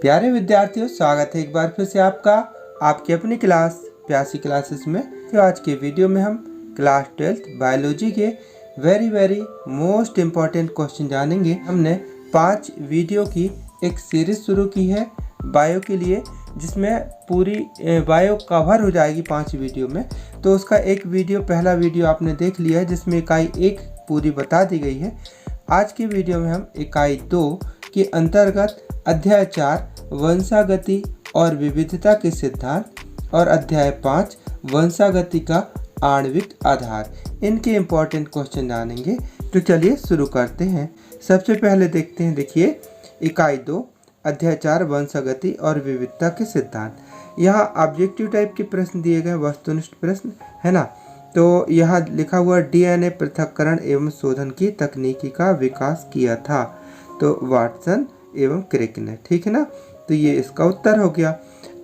प्यारे विद्यार्थियों, स्वागत है एक बार फिर से आपका आपकी अपनी क्लास प्यासी क्लासेस में। तो आज के वीडियो में हम क्लास 12th बायोलॉजी के वेरी मोस्ट इम्पॉर्टेंट क्वेश्चन जानेंगे। हमने 5 वीडियो की एक सीरीज शुरू की है बायो के लिए, जिसमें पूरी बायो कवर हो जाएगी 5 वीडियो में। तो उसका एक वीडियो, पहला वीडियो आपने देख लिया है, जिसमें इकाई 1 पूरी बता दी गई है। आज के वीडियो में हम इकाई 2 के अंतर्गत अध्याय 4 वंशागति और विविधता के सिद्धांत और अध्याय 5 वंशागति का आणविक आधार, इनके इम्पोर्टेंट क्वेश्चन जानेंगे। तो चलिए शुरू करते हैं। सबसे पहले देखते हैं, देखिए इकाई 2 अध्याय 4 वंशागति और विविधता के सिद्धांत। यहाँ ऑब्जेक्टिव टाइप के प्रश्न दिए गए, वस्तुनिष्ठ प्रश्न है ना। तो यहाँ लिखा हुआ डीएनए पृथक्करण एवं शोधन की तकनीकी का विकास किया था, तो वाटसन एवं क्रिक ने, ठीक है ना। तो ये इसका उत्तर हो गया।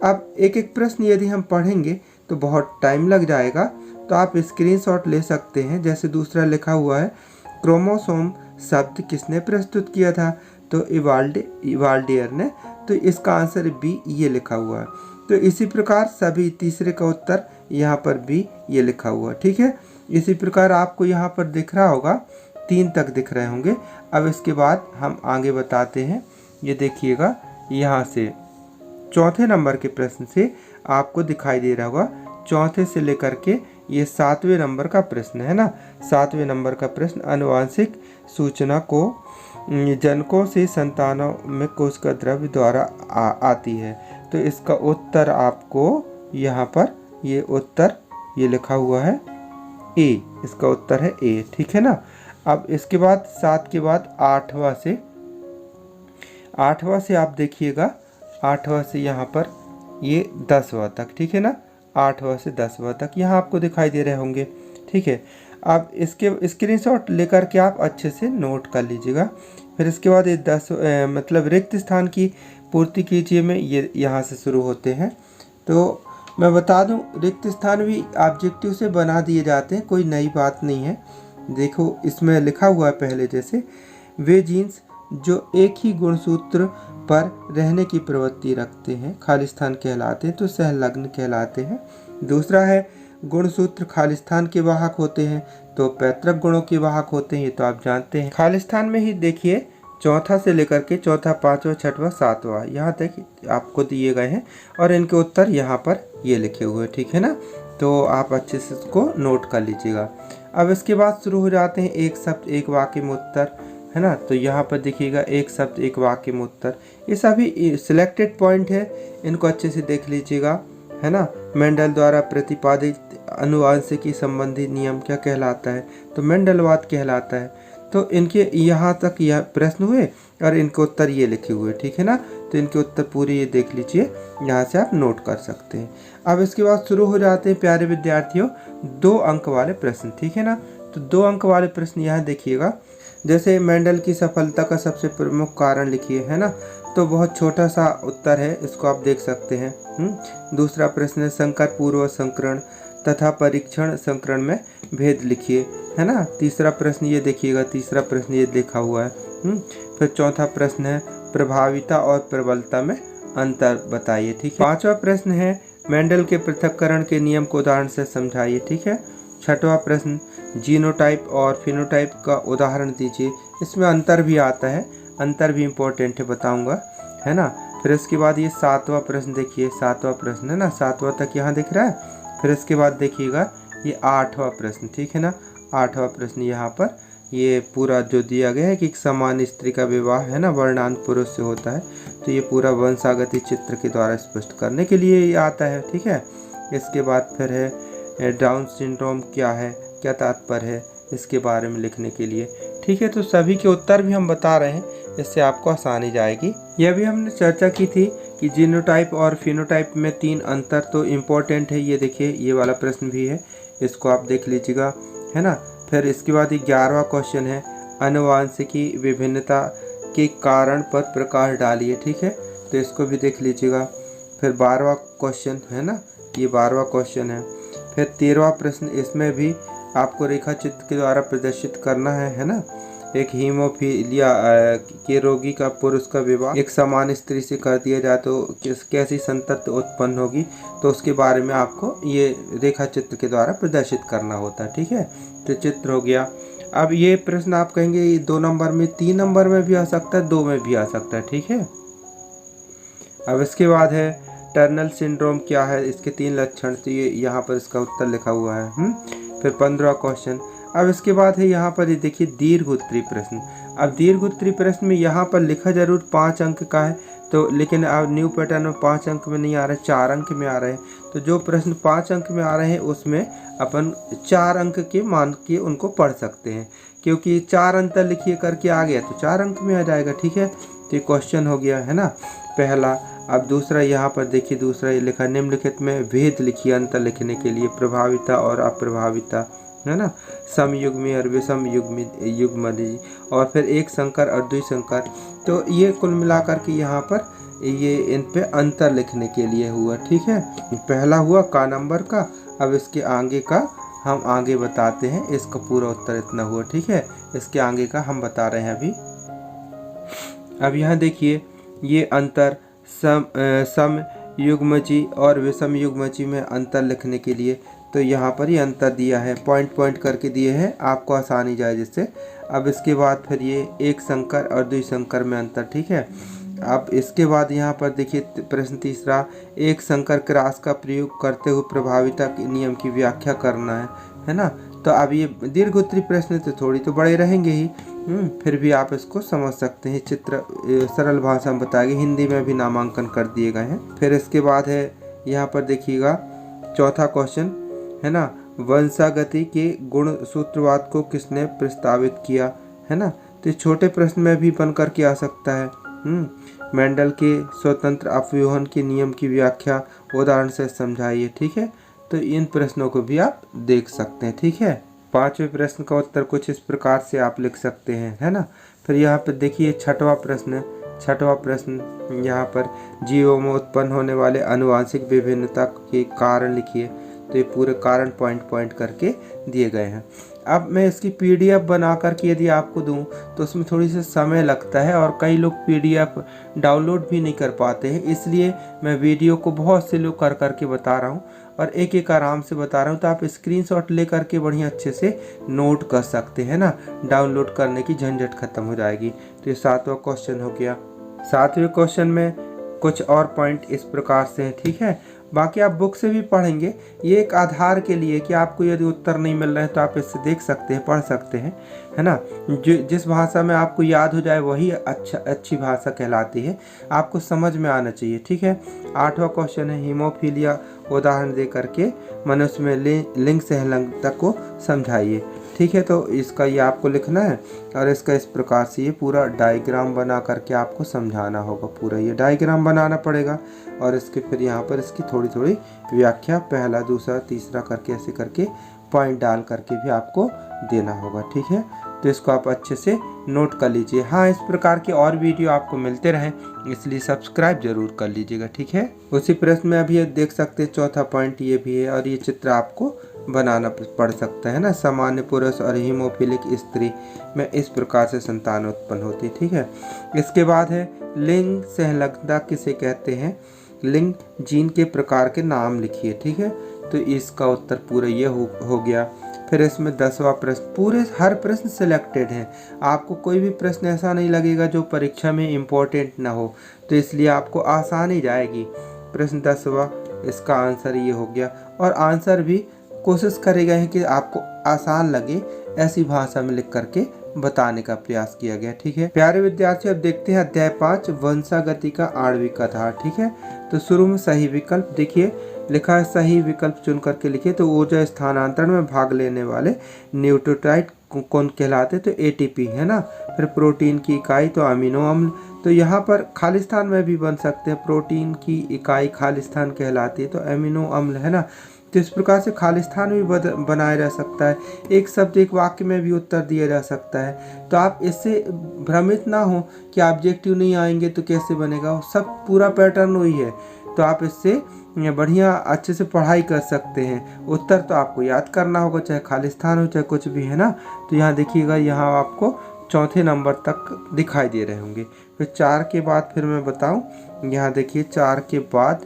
अब एक एक प्रश्न यदि हम पढ़ेंगे तो बहुत टाइम लग जाएगा, तो आप स्क्रीनशॉट ले सकते हैं। जैसे दूसरा लिखा हुआ है, क्रोमोसोम शब्द किसने प्रस्तुत किया था, तो इवाल्डियर ने। तो इसका आंसर बी ये लिखा हुआ है। तो इसी प्रकार सभी, तीसरे का उत्तर यहाँ पर बी ये लिखा हुआ है, ठीक है। इसी प्रकार आपको यहाँ पर दिख रहा होगा, 3 तक दिख रहे होंगे। अब इसके बाद हम आगे बताते हैं। ये देखिएगा, यहाँ से चौथे नंबर के प्रश्न से आपको दिखाई दे रहा होगा, चौथे से लेकर के ये 7वें नंबर का प्रश्न है ना। 7वें नंबर का प्रश्न, आनुवांशिक सूचना को जनकों से संतानों में कोशिका द्रव्य द्वारा आती है। तो इसका उत्तर आपको यहाँ पर ये उत्तर ये लिखा हुआ है ए, इसका उत्तर है ए, ठीक है ना। अब इसके बाद 7 के बाद 8वां से आप देखिएगा, 8वां से यहाँ पर ये 10वां तक, ठीक है ना। 8वां से 10वां तक यहाँ आपको दिखाई दे रहे होंगे, ठीक है। अब इसके स्क्रीनशॉट लेकर के आप अच्छे से नोट कर लीजिएगा। फिर इसके बाद ये 10 मतलब रिक्त स्थान की पूर्ति कीजिए में ये यहाँ से शुरू होते हैं। तो मैं बता दूं, रिक्त स्थान भी ऑब्जेक्टिव से बना दिए जाते हैं, कोई नई बात नहीं है। देखो इसमें लिखा हुआ है पहले जैसे, वे जीन्स जो एक ही गुणसूत्र पर रहने की प्रवृत्ति रखते हैं खाली स्थान कहलाते हैं, तो सहलग्न कहलाते हैं। दूसरा है, गुणसूत्र खाली स्थान के वाहक होते हैं, तो पैतृक गुणों के वाहक होते हैं, ये तो आप जानते हैं। खाली स्थान में ही देखिए, चौथा से लेकर के चौथा, 5वां, 6वां, 7वां यहाँ तक आपको दिए गए हैं, और इनके उत्तर यहाँ पर ये लिखे हुए, ठीक है ना। तो आप अच्छे से इसको नोट कर लीजिएगा। अब इसके बाद शुरू हो जाते हैं एक शब्द एक वाक्य में उत्तर, है ना। तो यहाँ पर देखिएगा, एक शब्द एक वाक्य में उत्तर, ये सभी सिलेक्टेड पॉइंट है, इनको अच्छे से देख लीजिएगा, है ना। मेंडल द्वारा प्रतिपादित आनुवांशिकी संबंधी नियम क्या कहलाता है, तो मेंडलवाद कहलाता है। तो इनके यहाँ तक यह प्रश्न हुए और इनके उत्तर ये लिखे हुए, ठीक है ना। तो इनके उत्तर पूरे ये देख लीजिए, यहाँ से आप नोट कर सकते हैं। अब इसके बाद शुरू हो जाते हैं प्यारे विद्यार्थियों 2 अंक वाले प्रश्न, ठीक है ना। तो 2 अंक वाले प्रश्न यहाँ देखिएगा, जैसे मेंडल की सफलता का सबसे प्रमुख कारण लिखिए, है ना। तो बहुत छोटा सा उत्तर है, इसको आप देख सकते हैं। दूसरा प्रश्न है, संकर पूर्व संकरण तथा परीक्षण संकरण में भेद लिखिए, है ना। तीसरा प्रश्न ये देखिएगा, तीसरा प्रश्न ये लिखा हुआ है। फिर चौथा प्रश्न है, प्रभाविता और प्रबलता में अंतर बताइए, ठीक है। 5वां प्रश्न है, मेंडल के पृथक्करण के नियम को उदाहरण से समझाइए, ठीक है। 6वां प्रश्न, जीनोटाइप और फिनोटाइप का उदाहरण दीजिए। इसमें अंतर भी आता है, अंतर भी इम्पोर्टेंट है, बताऊंगा, है ना। फिर इसके बाद ये 7वां प्रश्न देखिए, 7वां प्रश्न है ना, 7वां तक यहाँ दिख रहा है। फिर इसके बाद देखिएगा ये 8वां प्रश्न, ठीक है ना। 8वां प्रश्न यहाँ पर ये पूरा जो दिया गया है कि समान स्त्री का विवाह, है ना, वर्णांत पुरुष से होता है। तो ये पूरा वंशागति चित्र के द्वारा स्पष्ट करने के लिए ये आता है, ठीक है। इसके बाद फिर है डाउन सिंड्रोम क्या है, क्या तात्पर्य है, इसके बारे में लिखने के लिए, ठीक है। तो सभी के उत्तर भी हम बता रहे हैं, इससे आपको आसानी जाएगी। यह भी हमने चर्चा की थी कि जीनोटाइप और फिनोटाइप में 3 अंतर तो इम्पोर्टेंट है। ये देखिए, ये वाला प्रश्न भी है, इसको आप देख लीजिएगा, है ना। फिर इसके बाद 11वां क्वेश्चन है, आनुवांशिकी विभिन्नता के कारण पर प्रकाश डालिए, ठीक है। तो इसको भी देख लीजिएगा। फिर 12वां क्वेश्चन है ना, ये 12वां क्वेश्चन है। फिर 13वां प्रश्न, इसमें भी आपको रेखा चित्र के द्वारा प्रदर्शित करना है ना। एक हीमोफीलिया के रोगी का पुरुष का विवाह एक समान स्त्री से कर दिया जाए तो कैसी संतति उत्पन्न होगी, तो उसके बारे में आपको ये रेखा चित्र के द्वारा प्रदर्शित करना होता है। ठीक है, तो चित्र हो गया। अब ये प्रश्न आप कहेंगे 2 नंबर में, 3 नंबर में भी आ सकता है, 2 में भी आ सकता है। ठीक है, अब इसके बाद है टर्नल सिंड्रोम क्या है, इसके 3 लक्षण, तो ये यहाँ पर इसका उत्तर लिखा हुआ है। फिर 15वां क्वेश्चन। अब इसके बाद है यहाँ पर ये देखिए दीर्घ उत्तरीय प्रश्न। अब दीर्घ उत्तरीय प्रश्न में यहाँ पर लिखा जरूर 5 अंक का है, तो लेकिन अब न्यू पैटर्न में 5 अंक में नहीं आ रहे, 4 अंक में आ रहे हैं। तो जो प्रश्न 5 अंक में आ रहे हैं उसमें अपन 4 अंक के मान के उनको पढ़ सकते हैं, क्योंकि 4 अंतर लिखिए करके आ गया तो 4 अंक में आ जाएगा। ठीक है, तो ये क्वेश्चन हो गया है ना पहला। अब दूसरा यहाँ पर देखिए, दूसरा ये लिखा निम्नलिखित में भेद लिखिए अंतर लिखने के लिए, प्रभाविता और अप्रभाविता, है ना, समयुग्मी और विषम युग्मी, और फिर एक संकर और द्विसंकर। तो ये कुल मिलाकर के यहाँ पर ये इन पे अंतर लिखने के लिए हुआ। ठीक है, पहला हुआ का नंबर का। अब इसके आगे का हम आगे बताते हैं, इसका पूरा उत्तर इतना हुआ। ठीक है, इसके आगे का हम बता रहे हैं अभी। अब यहाँ देखिए ये अंतर सम युग्मजी और विषम युग्मजी में अंतर लिखने के लिए, तो यहाँ पर ये अंतर दिया है, पॉइंट करके दिए हैं, आपको आसानी जाए जिससे। अब इसके बाद फिर ये एक संकर और द्विसंकर में अंतर। ठीक है, अब इसके बाद यहाँ पर देखिए प्रश्न तीसरा, एक संकर क्रॉस का प्रयोग करते हुए प्रभाविता के नियम की व्याख्या करना है ना। तो अब ये दीर्घ उत्तरीय प्रश्न तो थोड़ी तो बड़े रहेंगे ही, फिर भी आप इसको समझ सकते हैं। चित्र सरल भाषा में बताए गए, हिंदी में भी नामांकन कर दिए गए हैं। फिर इसके बाद है यहाँ पर देखिएगा चौथा क्वेश्चन, है ना, वंशागति के गुण सूत्रवाद को किसने प्रस्तावित किया, है ना। तो छोटे प्रश्न में भी बन करके आ सकता है। मेंडल के स्वतंत्र अपव्यूहन के नियम की व्याख्या उदाहरण से समझाइए। ठीक है, तो इन प्रश्नों को भी आप देख सकते हैं। ठीक है, 5वें प्रश्न का उत्तर कुछ इस प्रकार से आप लिख सकते हैं, है ना। फिर यहाँ पर देखिए छठवां प्रश्न यहाँ पर जीवों में उत्पन्न होने वाले आनुवंशिक विभिन्नता के कारण लिखिए। तो ये पूरे कारण पॉइंट करके दिए गए हैं। अब मैं इसकी पीडीएफ बना करके यदि आपको दूं तो उसमें थोड़ी सी समय लगता है और कई लोग पीडीएफ डाउनलोड भी नहीं कर पाते हैं, इसलिए मैं वीडियो को बहुत से लोग कर करके बता रहा हूं और एक एक आराम से बता रहा हूं, तो आप स्क्रीनशॉट ले करके बढ़िया अच्छे से नोट कर सकते हैं ना, डाउनलोड करने की झंझट खत्म हो जाएगी। तो ये 7वां क्वेश्चन हो गया। 7वें क्वेश्चन में कुछ और पॉइंट इस प्रकार से हैं। ठीक है, बाकी आप बुक से भी पढ़ेंगे, ये एक आधार के लिए कि आपको यदि उत्तर नहीं मिल रहे हैं तो आप इससे देख सकते हैं, पढ़ सकते हैं, है ना। जिस भाषा में आपको याद हो जाए वही अच्छी भाषा कहलाती है, आपको समझ में आना चाहिए। ठीक है, 8वां क्वेश्चन है हीमोफीलिया उदाहरण दे करके मनुष्य में लिंग सहलंगता को समझाइए। ठीक है, तो इसका ये आपको लिखना है और इसका इस प्रकार से ये पूरा डायग्राम बना करके आपको समझाना होगा। पूरा ये डायग्राम बनाना पड़ेगा और इसके फिर यहाँ पर इसकी थोड़ी थोड़ी व्याख्या पहला दूसरा तीसरा करके ऐसे करके पॉइंट डाल करके भी आपको देना होगा। ठीक है, तो इसको आप अच्छे से नोट कर लीजिए। हाँ, इस प्रकार के और वीडियो आपको मिलते रहें इसलिए सब्सक्राइब जरूर कर लीजिएगा। ठीक है, उसी प्रश्न में अभी देख सकते हैं चौथा पॉइंट ये भी है और ये चित्र आपको बनाना पड़ सकता है ना। सामान्य पुरुष और हीमोफिलिक स्त्री में इस प्रकार से संतान उत्पन्न होती है। ठीक है, इसके बाद है लिंग सहलंगता किसे कहते हैं, लिंग जीन के प्रकार के नाम लिखिए। ठीक है, तो इसका उत्तर पूरा ये हो गया। फिर इसमें 10वां प्रश्न, पूरे हर प्रश्न सिलेक्टेड है, आपको कोई भी प्रश्न ऐसा नहीं लगेगा जो परीक्षा में इम्पोर्टेंट ना हो, तो इसलिए आपको आसानी जाएगी। प्रश्न 10वां, इसका आंसर ये हो गया और आंसर भी कोशिश करेगा है कि आपको आसान लगे ऐसी भाषा में लिख करके बताने का प्रयास किया गया। ठीक है प्यारे विद्यार्थियों, अब देखते हैं अध्याय 5 वंशागति का आणविक आधार। ठीक है, तो शुरू में सही विकल्प देखिए लिखा है, सही विकल्प चुन करके लिखिए। तो ऊर्जा स्थानांतरण में भाग लेने वाले न्यूक्लियोटाइड कौन कहलाते, तो एटीपी है ना। फिर प्रोटीन की इकाई तो अमीनो अम्ल, तो यहाँ पर खालिस्तान में भी बन सकते हैं, प्रोटीन की इकाई खालिस्तान कहलाती है तो अमीनो अम्ल है ना। तो इस प्रकार से खालिस्तान भी बनाया जा सकता है, एक शब्द एक वाक्य में भी उत्तर दिया जा सकता है। तो आप इससे भ्रमित ना हो कि ऑब्जेक्टिव नहीं आएंगे तो कैसे बनेगा, सब पूरा पैटर्न वही है। तो आप इससे बढ़िया अच्छे से पढ़ाई कर सकते हैं, उत्तर तो आपको याद करना होगा, चाहे खालिस्तान हो चाहे कुछ भी है ना। तो यहाँ देखिएगा, यहाँ आपको चौथे नंबर तक दिखाई दे रहे होंगे। फिर 4 के बाद फिर मैं बताऊं, यहाँ देखिए 4 के बाद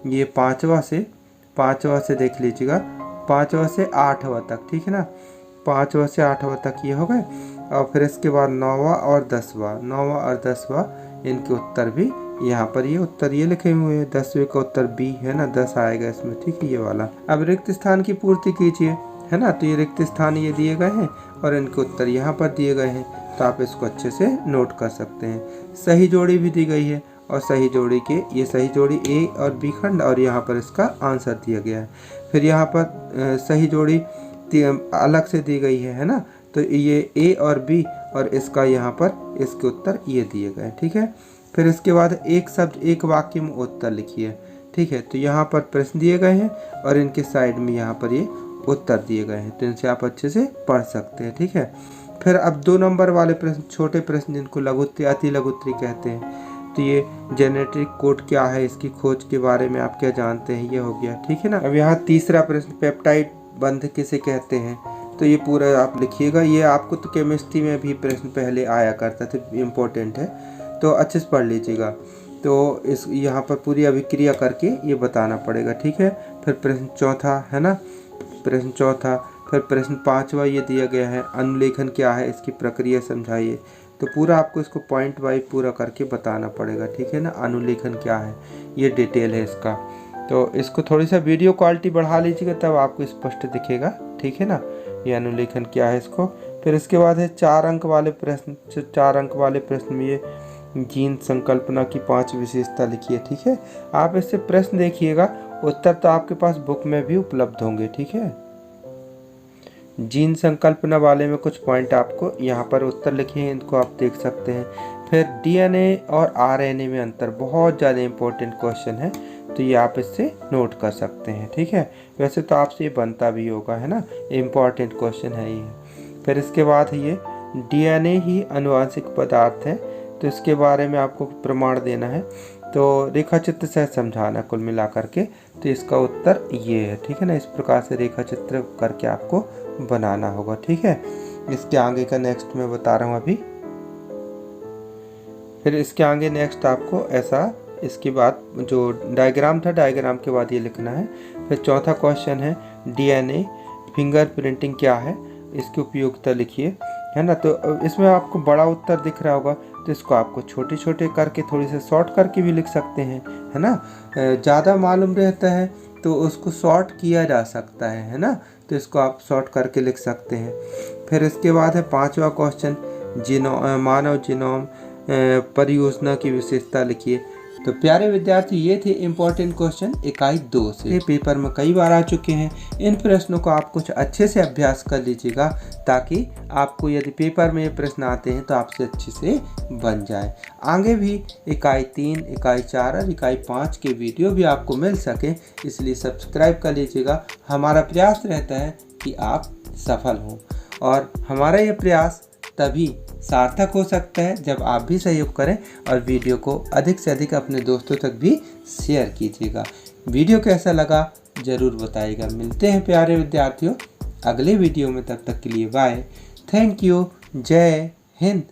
ये पाँचवा से देख लीजिएगा, 5वां से 8वां तक, ठीक है ना, 5वां से 8वां तक ये हो गए। और फिर इसके बाद 9वां और 10वां इनके उत्तर भी यहाँ पर ये उत्तर ये लिखे हुए हैं। 10वें का उत्तर बी है ना, 10 आएगा इसमें, ठीक है, ये वाला। अब रिक्त स्थान की पूर्ति कीजिए, है ना, तो ये रिक्त स्थान ये दिए गए हैं और इनके उत्तर यहाँ पर दिए गए हैं, तो आप इसको अच्छे से नोट कर सकते हैं। सही जोड़ी भी दी गई है और सही जोड़ी के ये सही जोड़ी ए और बी खंड, और यहाँ पर इसका आंसर दिया गया है। फिर यहाँ पर सही जोड़ी अलग से दी गई है ना, तो ये ए और बी और इसका यहाँ पर इसके उत्तर ये दिए गए, ठीक है। फिर इसके बाद एक शब्द एक वाक्य में उत्तर लिखिए, ठीक है, तो यहाँ पर प्रश्न दिए गए हैं और इनके साइड में यहाँ पर ये उत्तर दिए गए हैं, तो इनसे आप अच्छे से पढ़ सकते हैं, ठीक है। फिर अब 2 नंबर वाले प्रश्न, छोटे प्रश्न जिनको लघुत्तरी अति लघुत्तरी कहते हैं, तो ये जेनेटिक कोड क्या है, इसकी खोज के बारे में आप क्या जानते हैं, ये हो गया, ठीक है ना। अब यहाँ तीसरा प्रश्न, पेप्टाइड बंध किसे कहते हैं, तो ये पूरा आप लिखिएगा। ये आपको तो केमिस्ट्री में भी प्रश्न पहले आया करता था, इम्पोर्टेंट है, तो अच्छे से पढ़ लीजिएगा। तो इस यहाँ पर पूरी अभिक्रिया करके ये बताना पड़ेगा, ठीक है। फिर प्रश्न चौथा है ना, प्रश्न चौथा, फिर प्रश्न 5वां ये दिया गया है, अनुलेखन क्या है, इसकी प्रक्रिया समझाइए। तो पूरा आपको इसको पॉइंट वाइज पूरा करके बताना पड़ेगा, ठीक है ना। अनुलेखन क्या है ये डिटेल है इसका, तो इसको थोड़ी सा वीडियो क्वालिटी बढ़ा लीजिएगा तब आपको स्पष्ट दिखेगा, ठीक है ना। ये अनुलेखन क्या है इसको। फिर इसके बाद है 4 अंक वाले प्रश्न। 4 अंक वाले प्रश्न में ये जीन संकल्पना की 5 विशेषता लिखिए, ठीक है। आप इससे प्रश्न देखिएगा, उत्तर तो आपके पास बुक में भी उपलब्ध होंगे, ठीक है। जीन संकल्पना वाले में कुछ पॉइंट आपको यहाँ पर उत्तर लिखे हैं, इनको आप देख सकते हैं। फिर डीएनए और आरएनए में अंतर, बहुत ज़्यादा इम्पोर्टेंट क्वेश्चन है, तो ये आप इससे नोट कर सकते हैं, ठीक है। वैसे तो आपसे ये बनता भी होगा, है ना, इम्पोर्टेंट क्वेश्चन है ये। फिर इसके बाद ये डीएनए ही आनुवंशिक पदार्थ है, तो इसके बारे में आपको प्रमाण देना है, तो रेखा चित्र से समझाना कुल मिला करके, तो इसका उत्तर ये है, ठीक है ना। इस प्रकार से रेखा चित्र करके आपको बनाना होगा, ठीक है। इसके आगे का नेक्स्ट मैं बता रहा हूँ अभी। फिर इसके आगे नेक्स्ट आपको ऐसा, इसके बाद जो डायग्राम था, डायग्राम के बाद ये लिखना है। फिर चौथा क्वेश्चन है डीएनए फिंगरप्रिंटिंग क्या है, इसकी उपयोगिता लिखिए, है ना। तो इसमें आपको बड़ा उत्तर दिख रहा होगा, तो इसको आपको छोटे छोटे करके थोड़ी से शॉर्ट करके भी लिख सकते हैं, है ना। ज़्यादा मालूम रहता है तो उसको शॉर्ट किया जा सकता है ना, तो इसको आप शॉर्ट करके लिख सकते हैं। फिर इसके बाद है 5वां क्वेश्चन, मानव जीनोम परियोजना की विशेषता लिखिए। तो प्यारे विद्यार्थी, ये थे इम्पोर्टेंट क्वेश्चन इकाई 2 से, ये पेपर में कई बार आ चुके हैं। इन प्रश्नों को आप कुछ अच्छे से अभ्यास कर लीजिएगा, ताकि आपको यदि पेपर में ये प्रश्न आते हैं तो आपसे अच्छे से बन जाए। आगे भी इकाई 3, इकाई 4 और इकाई 5 के वीडियो भी आपको मिल सके, इसलिए सब्सक्राइब कर लीजिएगा। हमारा प्रयास रहता है कि आप सफल हों, और हमारा ये प्रयास तभी सार्थक हो सकता है जब आप भी सहयोग करें और वीडियो को अधिक से अधिक अपने दोस्तों तक भी शेयर कीजिएगा। वीडियो कैसा लगा ज़रूर बताइएगा। मिलते हैं प्यारे विद्यार्थियों अगले वीडियो में, तब तक के लिए बाय, थैंक यू, जय हिंद।